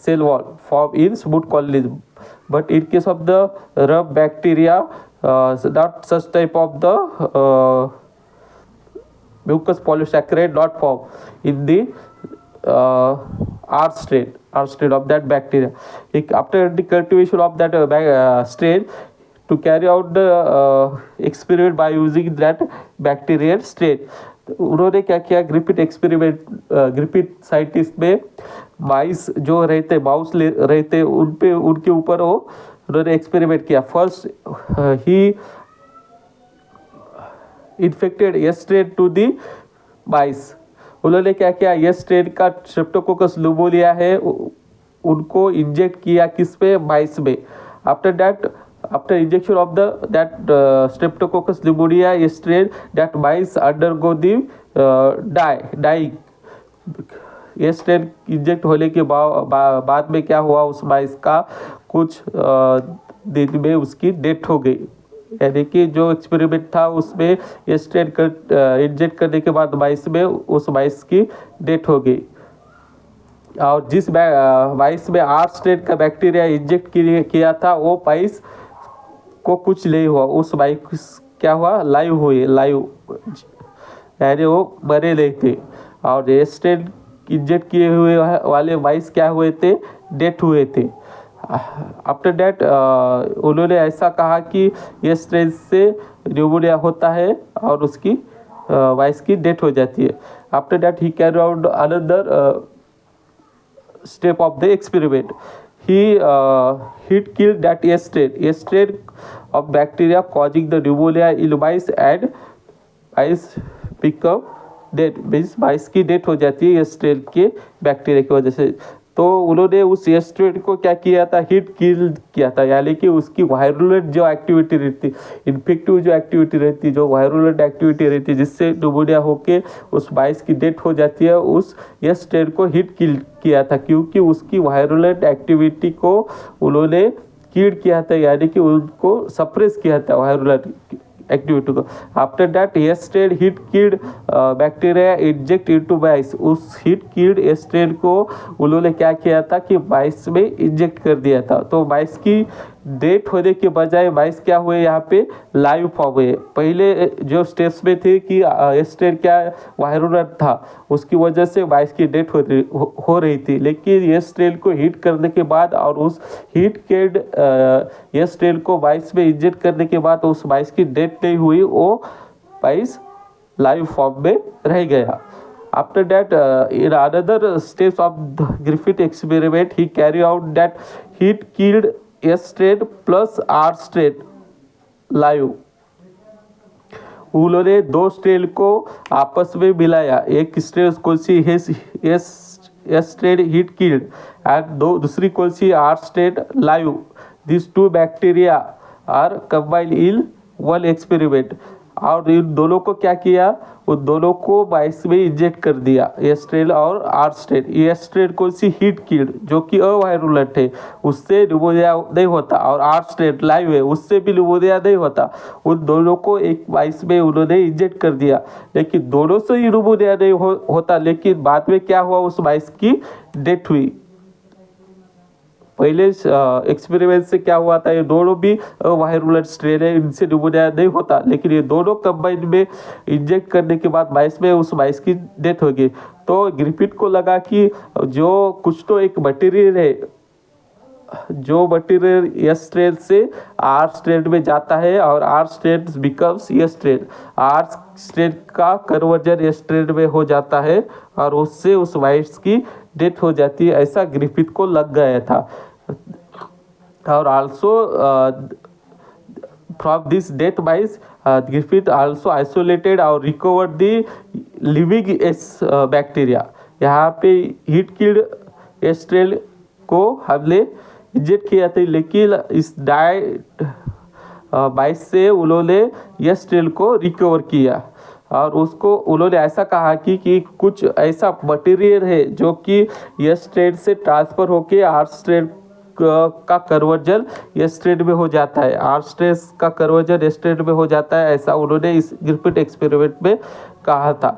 cell wall form in smooth colonies, but in case of the rough bacteria, not such type of the mucus polysaccharide not form in the R strain of that bacteria. After the cultivation of that strain, to carry out the experiment by using that bacterial strain, उन्होंने क्या किया, Griffith experiment, Griffith scientist में माइस जो रहते, mouse रहते, उनके ऊपर वो उन्होंने एक्सपेरिमेंट किया. फर्स्ट ही infected S strain to the mice. उन्होंने क्या किया, एस स्ट्रेन का स्ट्रेप्टोकोकस लुमोनिया है उनको इंजेक्ट किया किस पे, माइस में. After that, after injection of that streptococcus pneumonia strain, that mice undergo the dying. ये स्ट्रेन इंजेक्ट होने के बाद में क्या हुआ, उस माइस का कुछ दिन में उसकी डेथ हो गई. यानी कि जो एक्सपेरिमेंट था उसमें ये स्ट्रेन इंजेक्ट करने के बाद माइस में, उस माइस की डेथ हो गई. और जिस माइस में आर स्ट्रेन का बैक्टीरिया इंजेक्ट किया था वो माइस को कुछ नहीं हुआ. उस माइस क्या हुआ, लाइव हुए, यानी वो मरे नहीं थे. और ये स्ट्रेन इंजेक्ट किए हुए वाले माइस क्या हुए थे, डेथ हुए थे. आफ्टर डेट उन्होंने ऐसा कहा कि ये स्ट्रेन से न्यूमोनिया होता है और उसकी माइस की डेथ हो जाती है. आफ्टर डेट ही carry out another step of the experiment. He killed that strain of bacteria causing the pneumonia in mice, and mice become dead. means mice की डेथ हो जाती है स्ट्रेन के बैक्टीरिया की वजह से. तो उन्होंने उस स्ट्रेन को क्या किया था, हीट किल किया था. यानी कि उसकी वायरुलेंट जो एक्टिविटी रहती, इन्फेक्टिव जो एक्टिविटी रहती, जो वायरुलेंट एक्टिविटी रहती जिससे न्यूमोनिया होके उस माइस की डेथ हो जाती है, उस स्ट्रेन को हीट किल किया था क्योंकि उसकी वायरुलेंट एक्टिविटी को उन्होंने किल किया था, यानी कि उनको सप्रेस किया था वायरुलेंट एक्टिविटी को. After that strain heat killed bacteria inject into mice. उस हीट किल्ड स्ट्रेन को उन्होंने क्या किया था कि माइस में इंजेक्ट कर दिया था. तो माइस की डेथ होने के बजाय माइस क्या हुए, यहाँ पे लाइव फॉर्म हुए. पहले जो स्टेप्स में थे कि स्ट्रेन क्या वायरुलेंट था, उसकी वजह से माइस की डेथ हो रही थी. लेकिन ये स्ट्रेन को हीट करने के बाद और उस हीट किल्ड ये स्ट्रेन को माइस में इंजेक्ट करने के बाद उस माइस की डेथ नहीं हुई, वो माइस लाइव फॉर्म में रह गया. After that, in another steps of the Griffith experiment, he carried out that heat killed S strain plus R strain live. उन्होंने दो स्ट्रेन को आपस में मिलाया. एक स्ट्रेन कौन सी है, S strain heat killed, and दूसरी कौन सी, R strain live. This two bacteria are combined in one experiment. और इन दोनों को क्या किया, उन दोनों को माइस में इंजेक्ट कर दिया, एस स्ट्रेन और आर स्ट्रेन. एस स्ट्रेन कौन सी, हीट किल्ड, जो कि अवायरुलेंट है, उससे न्यूमोनिया नहीं होता. और आर स्ट्रेन लाइव है, उससे भी न्यूमोनिया नहीं होता. उन दोनों को एक माइस में उन्होंने इंजेक्ट कर दिया, लेकिन दोनों से ही न्यूमोनिया नहीं होता. लेकिन बाद में क्या हुआ, उस माइस की डेथ हुई. पहले एक्सपेरिमेंट से क्या हुआ था, ये दोनों भी वायरुलेंट स्ट्रेन है, इनसे न्यूमोनिया नहीं होता. लेकिन ये दोनों कंबाइन में इंजेक्ट करने के बाद माइस में उस माइस की डेथ हो गई. तो ग्रिफिथ को लगा कि जो कुछ तो एक मटेरियल है, जो मटेरियल एस स्ट्रेन से आर स्ट्रेन में जाता है और R strain becomes S strain. R strain का कन्वर्जन एस स्ट्रेन में हो जाता है और उससे उस माइस की डेथ हो जाती है. ऐसा ग्रिफिथ को लग गया था. और also from this death mice Griffith also isolated और recovered the living S bacteria. यहाँ पे हीट किल्ड एस स्ट्रेन को हमने इंजेक्ट किया था, लेकिन इस माइस से उन्होंने एस स्ट्रेन को रिकवर किया. और उसको उन्होंने ऐसा कहा कि कुछ ऐसा मटेरियल है जो कि एस स्ट्रेन से ट्रांसफ़र होके आर स्ट्रेन का कन्वर्जन एस स्ट्रेन में हो जाता है, आर स्ट्रेन का कन्वर्जन एस स्ट्रेन में हो जाता है. ऐसा उन्होंने इस ग्रिफिथ एक्सपेरिमेंट में कहा था.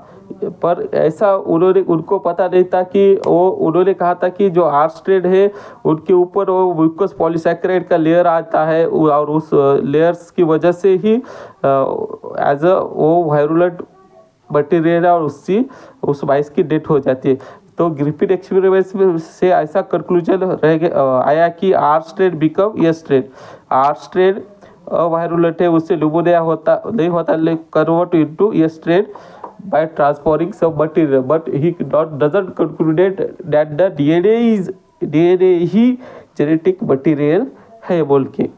पर ऐसा उनको पता नहीं था कि उन्होंने कहा था कि जो आर स्ट्रेन है उनके ऊपर वो म्यूकस पॉलीसैकेराइड का लेयर आता है और उस लेयर्स की वजह से ही एज अ वो वायरुलेंट मटीरियल और उस वाइस की डेथ हो जाती है। तो ग्रिफिथ एक्सपेरिमेंट से ऐसा कंक्लूजन आया कि R strain become a strain. R strain virulent है, उससे ल्यूमोनिया होता नहीं होता, convert into a strain by transferring some material, but he doesn't concluded that the DNA he genetic material है बोल के।